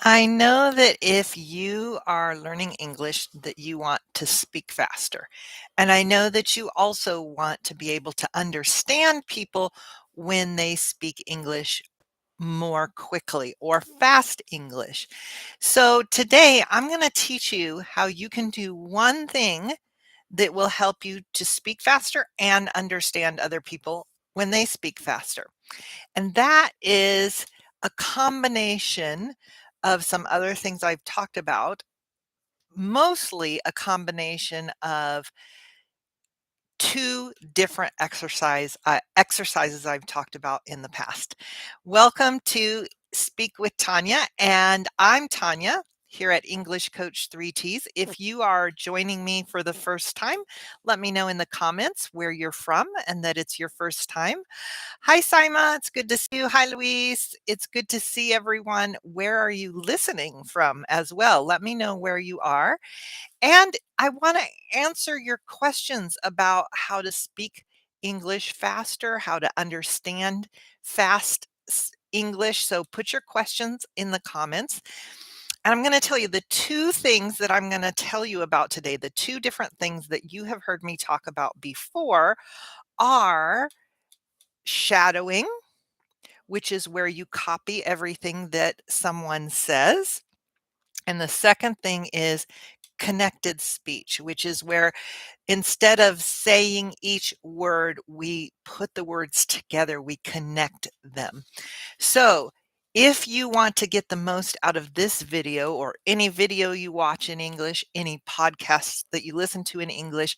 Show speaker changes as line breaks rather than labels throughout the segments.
I know that if you are learning English, that you want to speak faster. And I know that you also want to be able to understand people when they speak English more quickly or fast English. So today I'm going to teach you how you can do one thing that will help you to speak faster and understand other people when they speak faster. And that is a combination of some other things I've talked about, mostly a combination of 2 different exercises I've talked about in the past. Welcome to Speak with Tanya, and I'm Tanya here at English Coach 3 Ts. If you are joining me for the first time, let me know in the comments where you're from and that it's your first time. Hi, Sima. It's good to see you. Hi, Luis. It's good to see everyone. Where are you listening from as well? Let me know where you are. And I want to answer your questions about how to speak English faster, how to understand English. So put your questions in the comments. And I'm going to tell you the 2 things that I'm going to tell you about today, the 2 different things that you have heard me talk about before are shadowing, which is where you copy everything that someone says. And the second thing is connected speech, which is where instead of saying each word, we put the words together, we connect them. So if you want to get the most out of this video or any video you watch in English, any podcasts that you listen to in English,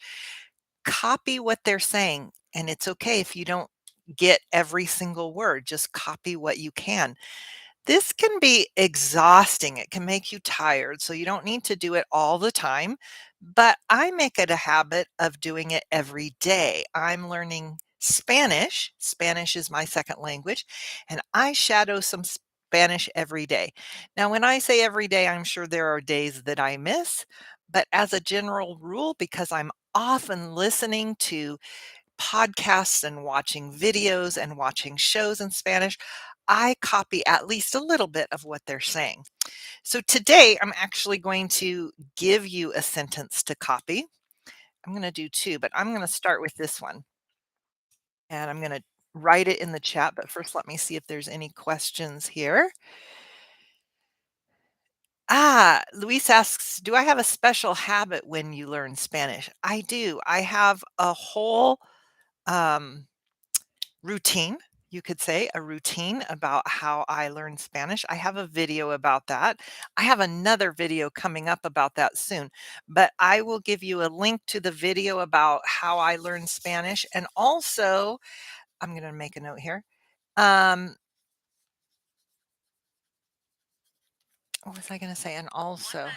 copy what they're saying. And it's okay if you don't get every single word, just copy what you can. This can be exhausting. It can make you tired. So you don't need to do it all the time. But I make it a habit of doing it every day. I'm learning Spanish. Spanish is my second language. And I shadow some Spanish every day. Now, when I say every day, I'm sure there are days that I miss. But as a general rule, because I'm often listening to podcasts and watching videos and watching shows in Spanish, I copy at least a little bit of what they're saying. So today I'm actually going to give you a sentence to copy. I'm going to do 2, but I'm going to start with this one. And I'm going to write it in the chat, but first let me see if there's any questions here. Luis asks, do I have a special habit when you learn Spanish? I do. I have a whole um, routine, you could say, a routine about how I learn Spanish. I have a video about that. I have another video coming up about that soon, but I will give you a link to the video about how I learn Spanish. And also, I'm going to make a note here. What was I going to say? And also,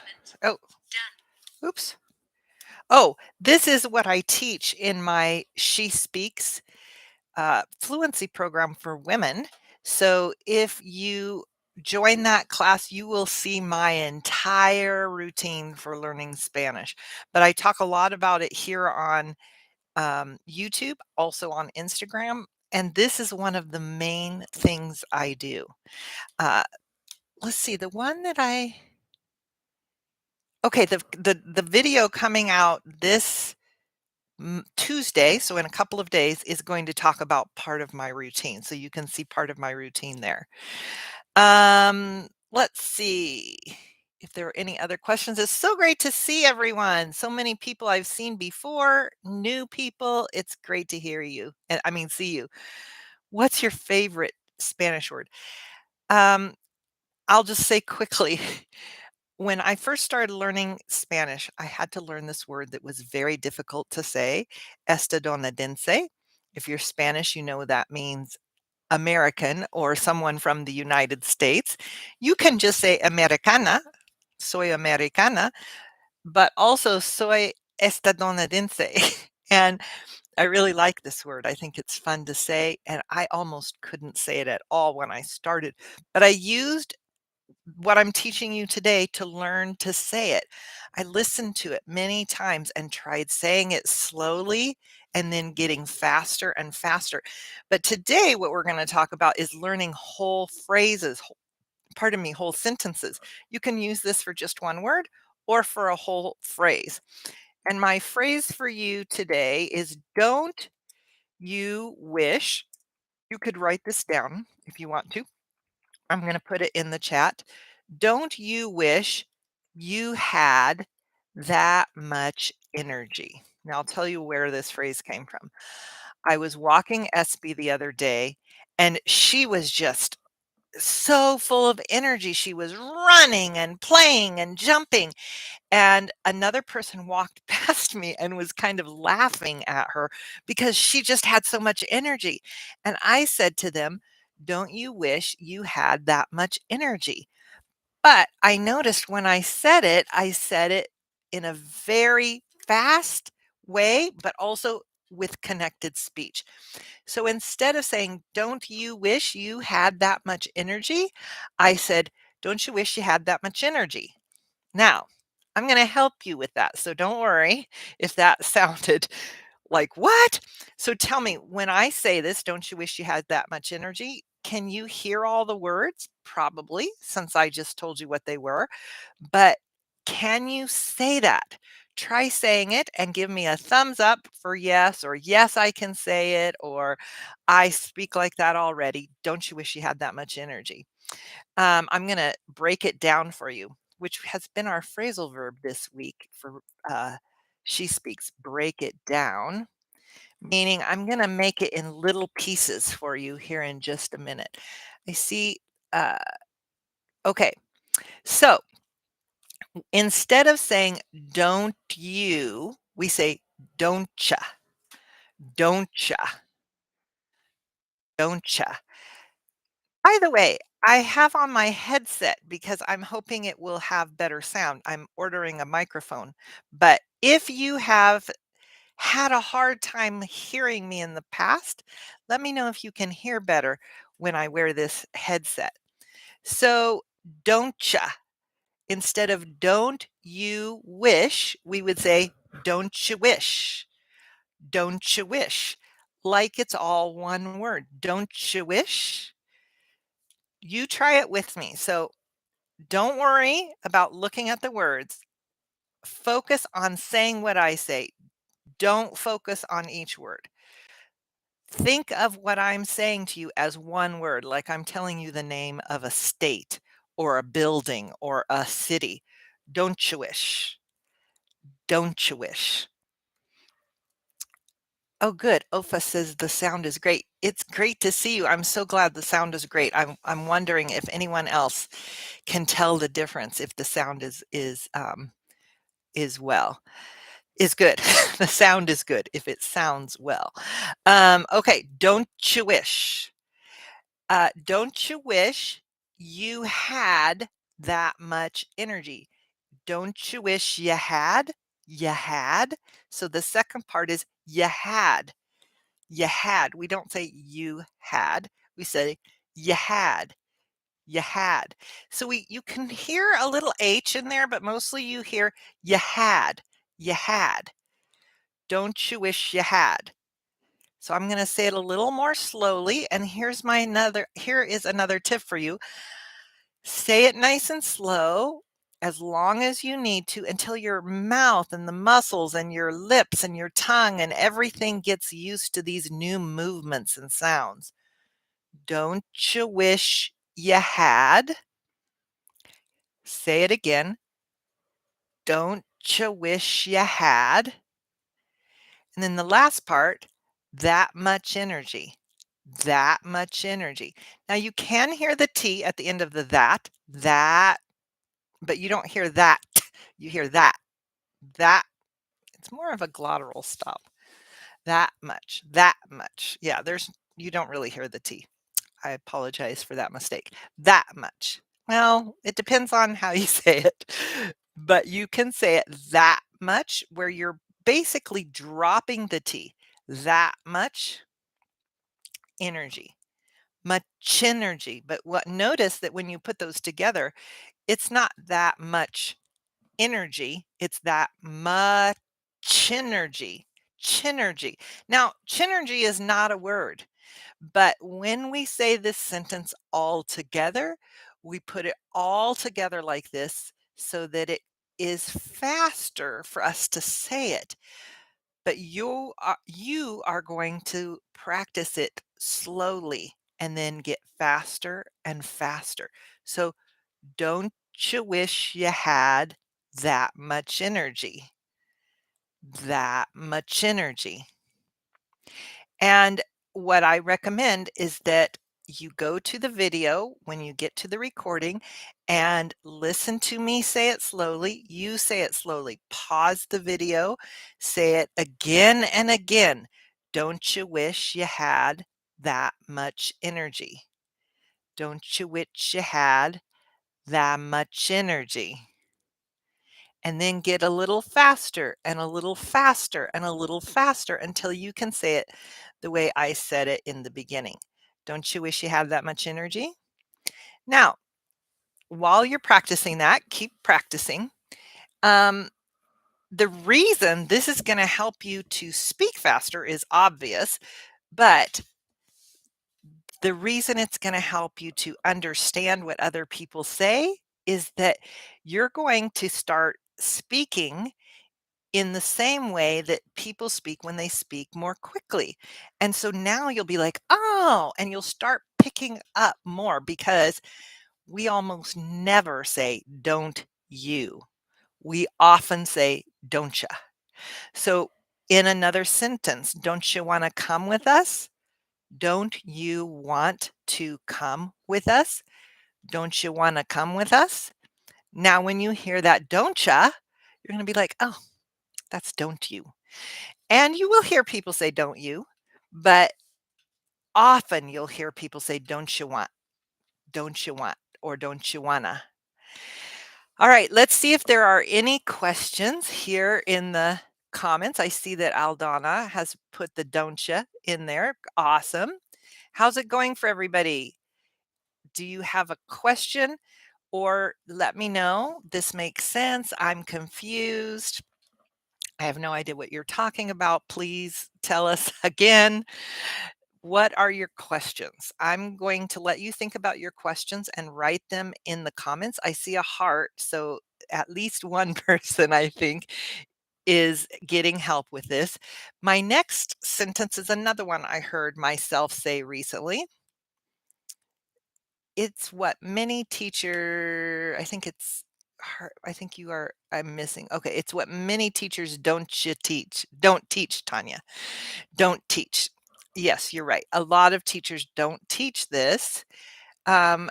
oh, oops. Oh, this is what I teach in my She Speaks fluency program for women. So if you join that class, you will see my entire routine for learning Spanish. But I talk a lot about it here on YouTube, also on Instagram. And this is one of the main things I do. Uh, let's see, the one that okay, the video coming out this Tuesday, so in a couple of days, is going to talk about part of my routine. So you can see part of my routine there. Let's see if there are any other questions. It's so great to see everyone. So many people I've seen before, new people. It's great to hear you. And I mean, see you. What's your favorite Spanish word? Um, I'll just say quickly. When I first started learning Spanish, I had to learn this word that was very difficult to say, estadounidense. If you're Spanish, you know that means American or someone from the United States. You can just say americana, soy americana, but also soy estadounidense. And I really like this word. I think it's fun to say, and I almost couldn't say it at all when I started. But I used what I'm teaching you today to learn to say it. I listened to it many times and tried saying it slowly and then getting faster and faster. But today, what we're going to talk about is learning whole phrases, pardon me, whole sentences. You can use this for just one word or for a whole phrase. And my phrase for you today is don't you wish. You could write this down if you want to. I'm going to put it in the chat. Don't you wish you had that much energy? Now, I'll tell you where this phrase came from. I was walking SB the other day, and she was just so full of energy. She was running and playing and jumping. And another person walked past me and was kind of laughing at her because she just had so much energy. And I said to them, don't you wish you had that much energy? But I noticed when I said it in a very fast way, but also with connected speech. So instead of saying, don't you wish you had that much energy? I said, don't you wish you had that much energy? Now, I'm going to help you with that. So don't worry if that sounded like, what? So tell me, when I say this, don't you wish you had that much energy? Can you hear all the words? Probably, since I just told you what they were. But can you say that? Try saying it and give me a thumbs up for yes, or yes, I can say it, or I speak like that already. Don't you wish you had that much energy? I'm going to break it down for you, which has been our phrasal verb this week for she speaks. Break it down, meaning I'm going to make it in little pieces for you here in just a minute. I see. Uh, okay. So instead of saying, don't you, we say, don't ya, don't ya, don't ya. By the way, I have on my headset because I'm hoping it will have better sound. I'm ordering a microphone. But if you have had a hard time hearing me in the past, let me know if you can hear better when I wear this headset. So, don't ya. Instead of don't you wish, we would say, don't you wish? Don't you wish? Like it's all one word. Don't you wish? You try it with me. So, don't worry about looking at the words. Focus on saying what I say. Don't focus on each word. Think of what I'm saying to you as one word, like I'm telling you the name of a state or a building or a city. Don't you wish? Don't you wish? Oh, good. Ofa says the sound is great. It's great to see you. I'm so glad the sound is great. I'm wondering if anyone else can tell the difference if the sound is well. Is good. The sound is good if it sounds well. Okay, don't you wish? Don't you wish you had that much energy? Don't you wish you had? You had. So the second part is you had. You had. We don't say you had. We say you had. You had. So you can hear a little H in there, but mostly you hear you had. You had. Don't you wish you had? So I'm going to say it a little more slowly. And here is another tip for you. Say it nice and slow as long as you need to until your mouth and the muscles and your lips and your tongue and everything gets used to these new movements and sounds. Don't you wish you had? Say it again. Don't you wish you had? And then the last part, that much energy. That much energy. Now you can hear the T at the end of the that, but you don't hear that. You hear that. It's more of a glottal stop. That much, that much. Yeah, you don't really hear the T. I apologize for that mistake. That much. Well, it depends on how you say it, but you can say it that much where you're basically dropping the T. That much energy. Much energy. But notice that when you put those together, it's not that much energy, it's that much energy. Chinergy. Now, chinergy is not a word, but when we say this sentence all together, We put it all together like this so that it is faster for us to say it. But you are going to practice it slowly and then get faster and faster. So don't you wish you had that much energy? That much energy. And what I recommend is that you go to the video when you get to the recording and listen to me say it slowly. You say it slowly. Pause the video, say it again and again. Don't you wish you had that much energy? Don't you wish you had that much energy? And then get a little faster and a little faster and a little faster until you can say it the way I said it in the beginning. Don't you wish you had that much energy? Now, while you're practicing that, keep practicing. Um, the reason this is going to help you to speak faster is obvious, but the reason it's going to help you to understand what other people say is that you're going to start speaking in the same way that people speak when they speak more quickly. And so now you'll be like, "Oh," and you'll start picking up more because we almost never say, "Don't you?" We often say, "Don't ya?" So in another sentence, "Don't you wanna come with us?" "Don't you want to come with us?" "Don't you wanna come with us?" Now when you hear that "don't ya," you're gonna be like, "Oh, that's don't you." And you will hear people say, "Don't you?" But often you'll hear people say, "Don't you want?" "Don't you want?" or "Don't you wanna?" All right, let's see if there are any questions here in the comments. I see that Aldana has put the "don't ya" in there. Awesome. How's it going for everybody? Do you have a question? Or let me know, "This makes sense. I'm confused. I have no idea what you're talking about. Please tell us again." What are your questions? I'm going to let you think about your questions and write them in the comments. I see a heart, so at least one person, I think, is getting help with this. My next sentence is another one I heard myself say recently. It's what many teacher I think it's hard I think you are I'm missing. Okay, it's what many teachers don't teach, Tanya. Don't teach. Yes, you're right. A lot of teachers don't teach this. Um,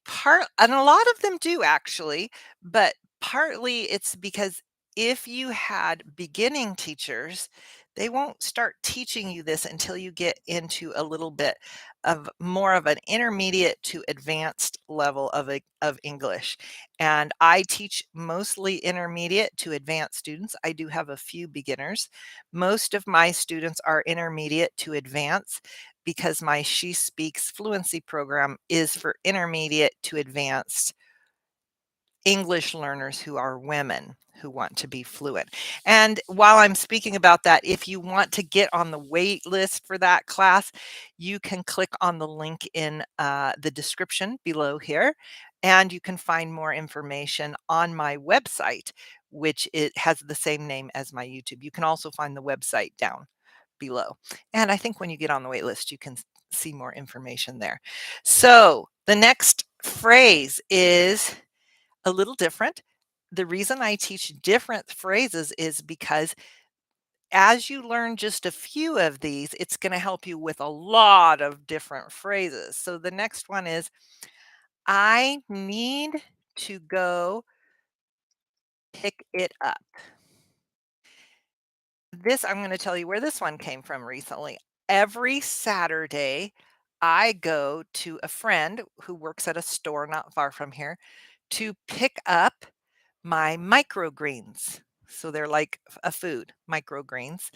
Part and a lot of them do actually, but partly it's because if you had beginning teachers, they won't start teaching you this until you get into a little bit of more of an intermediate to advanced level of English. And I teach mostly intermediate to advanced students. I do have a few beginners. Most of my students are intermediate to advanced because my She Speaks Fluency program is for intermediate to advanced English learners who are women who want to be fluent. And while I'm speaking about that, if you want to get on the wait list for that class, you can click on the link in the description below here, and you can find more information on my website, which it has the same name as my YouTube. You can also find the website down below. And I think when you get on the wait list, you can see more information there. So the next phrase is a little different. The reason I teach different phrases is because as you learn just a few of these, it's going to help you with a lot of different phrases. So the next one is I need to go pick it up. This I'm gonna tell you where this one came from recently. Every Saturday, I go to a friend who works at a store not far from here to pick up my microgreens. So they're like a food, microgreens.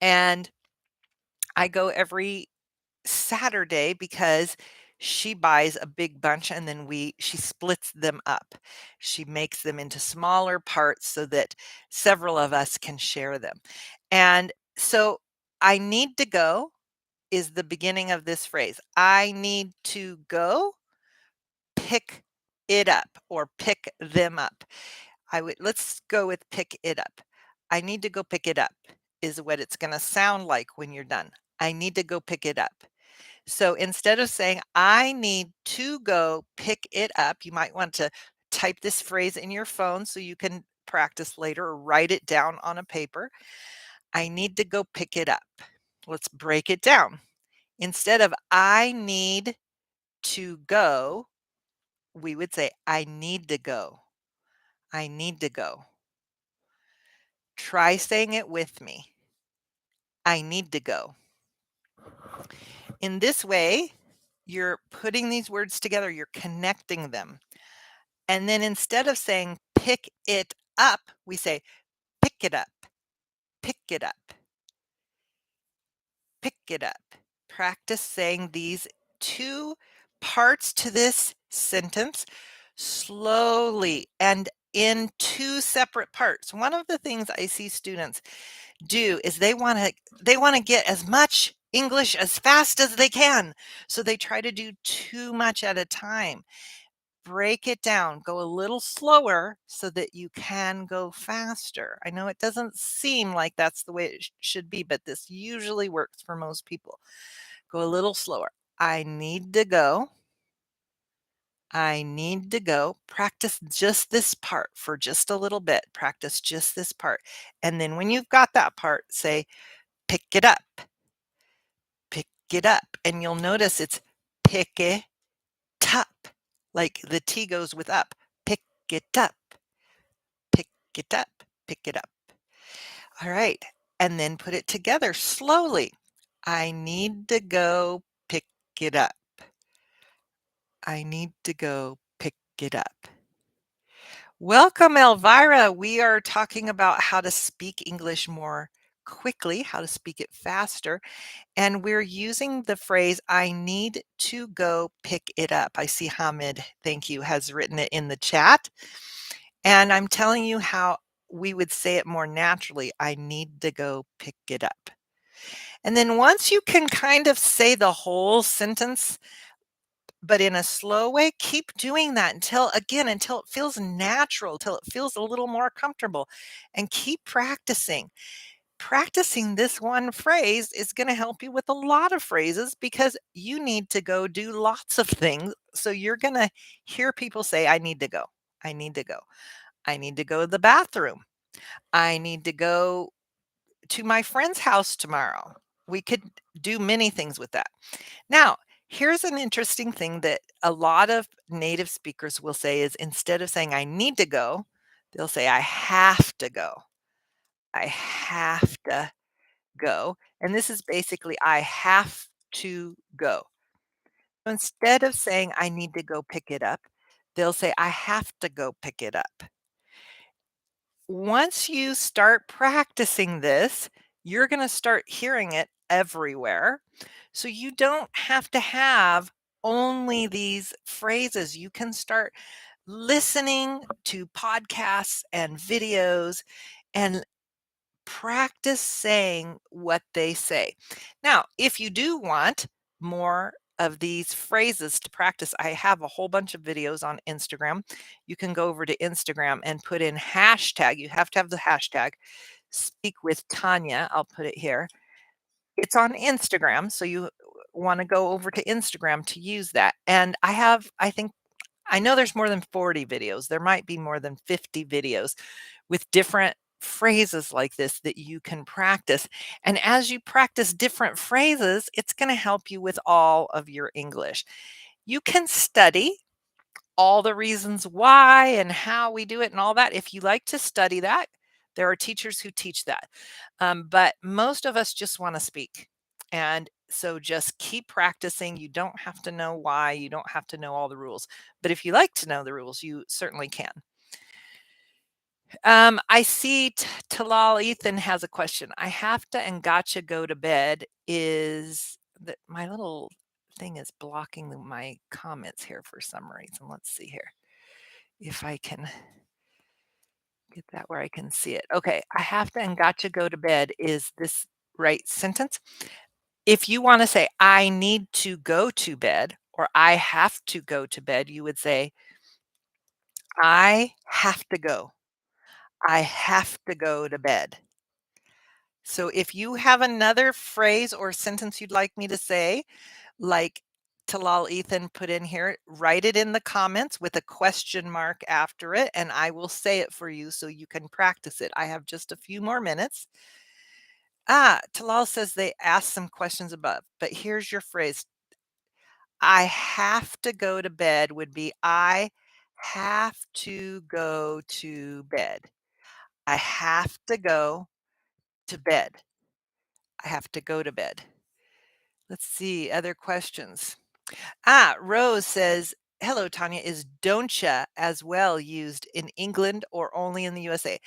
And I go every Saturday because she buys a big bunch and then she splits them up. She makes them into smaller parts so that several of us can share them. And so I need to go is the beginning of this phrase. I need to go pick it up or pick them up. Let's go with pick it up. I need to go pick it up is what it's going to sound like when you're done. I need to go pick it up. So instead of saying, I need to go pick it up, you might want to type this phrase in your phone so you can practice later or write it down on a paper. I need to go pick it up. Let's break it down. Instead of I need to go, we would say, I need to go. I need to go. Try saying it with me. I need to go. In this way, you're putting these words together, you're connecting them. And then instead of saying pick it up, we say pick it up, pick it up, pick it up. Practice saying these two parts to this sentence slowly and in two separate parts. One of the things I see students do is they want to get as much English as fast as they can. So they try to do too much at a time. Break it down, go a little slower so that you can go faster. I know it doesn't seem like that's the way it should be, but this usually works for most people. Go a little slower. I need to go. I need to go. Practice just this part for just a little bit. Practice just this part. And then when you've got that part, say, pick it up, pick it up. And you'll notice it's pick it up, like the T goes with up. Pick it up, pick it up, pick it up. All right. And then put it together slowly. I need to go pick it up. I need to go pick it up. Welcome, Elvira. We are talking about how to speak English more quickly, how to speak it faster. And we're using the phrase, I need to go pick it up. I see Hamid, thank you, has written it in the chat. And I'm telling you how we would say it more naturally. I need to go pick it up. And then once you can kind of say the whole sentence, but in a slow way, keep doing that until it feels natural, till it feels a little more comfortable, and keep practicing. Practicing this one phrase is going to help you with a lot of phrases because you need to go do lots of things. So you're going to hear people say, I need to go. I need to go. I need to go to the bathroom. I need to go to my friend's house tomorrow. We could do many things with that. Now, here's an interesting thing that a lot of native speakers will say is instead of saying I need to go, they'll say I have to go. I have to go. And this is basically I have to go. So instead of saying I need to go pick it up, they'll say I have to go pick it up. Once you start practicing this, you're going to start hearing it everywhere. So you don't have to have only these phrases. You can start listening to podcasts and videos and practice saying what they say. Now, if you do want more of these phrases to practice, I have a whole bunch of videos on Instagram. You can go over to Instagram and put in hashtag. You have to have the hashtag speak with Tanya. I'll put it here. It's on Instagram. So you want to go over to Instagram to use that. And I know there's more than 40 videos. There might be more than 50 videos with different phrases like this that you can practice. And as you practice different phrases, it's going to help you with all of your English. You can study all the reasons why and how we do it and all that. If you like to study that, there are teachers who teach that. But most of us just want to speak. And so just keep practicing. You don't have to know why, you don't have to know all the rules. But if you like to know the rules, you certainly can. I see Talal Ethan has a question. I have to and gotcha go to bed is that my little thing is blocking my comments here for some reason. Let's see here if I can get that where I can see it. Okay, I have to and gotcha go to bed is this right sentence? If you want to say I need to go to bed or I have to go to bed, you would say, I have to go. I have to go to bed. So if you have another phrase or sentence you'd like me to say, like Talal Ethan put in here, write it in the comments with a question mark after it, and I will say it for you so you can practice it. I have just a few more minutes. Talal says they asked some questions above, but here's your phrase. I have to go to bed would be I have to go to bed. I have to go to bed. I have to go to bed. Let's see, other questions. Rose says, hello, Tanya. Is don'tcha as well used in England or only in the USA?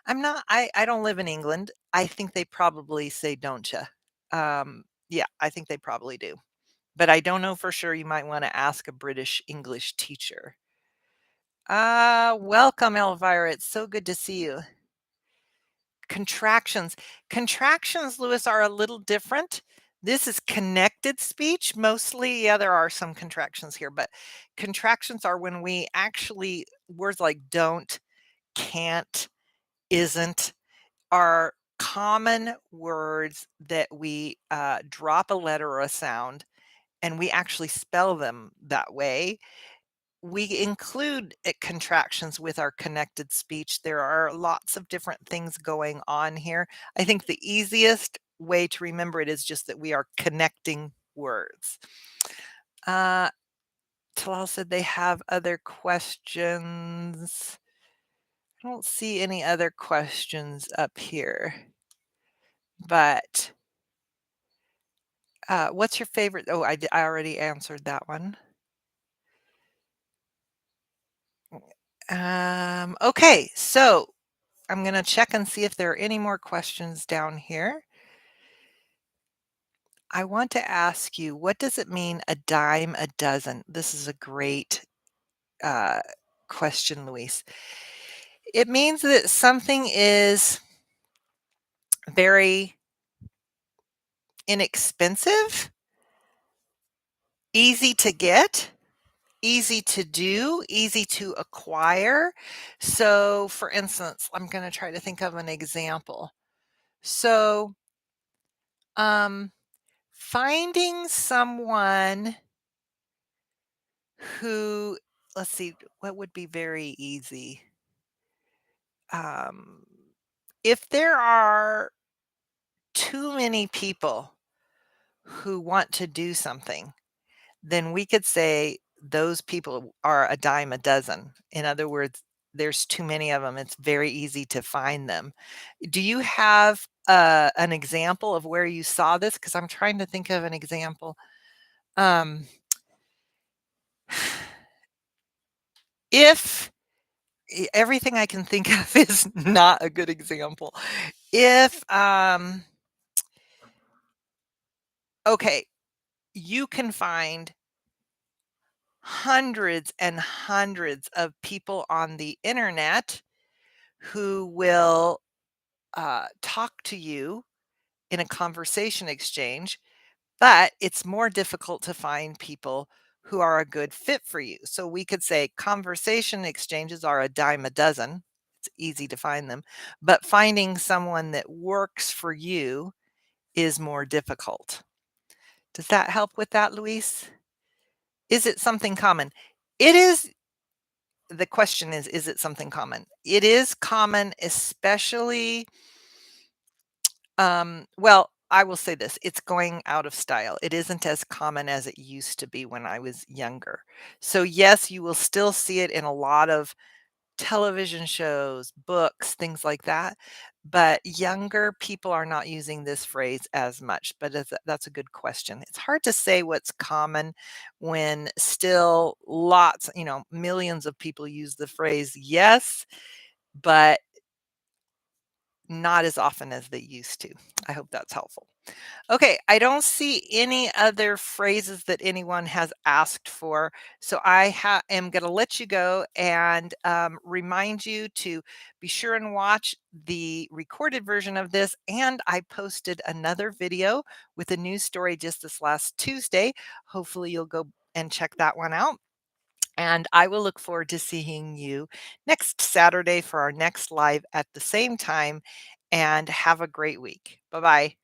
I don't live in England. I think they probably say don'tcha. Yeah, I think they probably do. But I don't know for sure. You might want to ask a British English teacher. Welcome, Elvira. It's so good to see you. Contractions. Contractions, Lewis, are a little different. This is connected speech mostly. Yeah, there are some contractions here, but contractions are when we actually, words like don't, can't, isn't, are common words that we drop a letter or a sound and we actually spell them that way. We include contractions with our connected speech. There are lots of different things going on here. I think the easiest way to remember it is just that we are connecting words. Talal said they have other questions. I don't see any other questions up here. But what's your favorite? Oh, I already answered that one. Okay, so I'm going to check and see if there are any more questions down here. I want to ask you, what does it mean a dime a dozen? This is a great question, Luis. It means that something is very inexpensive, easy to get, easy to do, easy to acquire. So, for instance, I'm going to try to think of an example. So, finding someone who, let's see, what would be very easy? Um, if there are too many people who want to do something, then we could say those people are a dime a dozen. In other words, there's too many of them. It's very easy to find them. Do you have an example of where you saw this? Because I'm trying to think of an example. Um, if everything I can think of is not a good example. If okay, you can find hundreds and hundreds of people on the internet who will talk to you in a conversation exchange, but it's more difficult to find people who are a good fit for you. So we could say conversation exchanges are a dime a dozen. It's easy to find them, but finding someone that works for you is more difficult. Does that help with that, Luis? Is it something common? It is. The question is it something common? It is common, especially, well, I will say this, it's going out of style. It isn't as common as it used to be when I was younger. So yes, you will still see it in a lot of television shows, books, things like that. But younger people are not using this phrase as much. But that's a good question. It's hard to say what's common when still lots, millions of people use the phrase yes, but not as often as they used to. I hope that's helpful. Okay, I don't see any other phrases that anyone has asked for. So I am going to let you go and remind you to be sure and watch the recorded version of this. And I posted another video with a news story just this last Tuesday. Hopefully you'll go and check that one out. And I will look forward to seeing you next Saturday for our next live at the same time. And have a great week. Bye bye.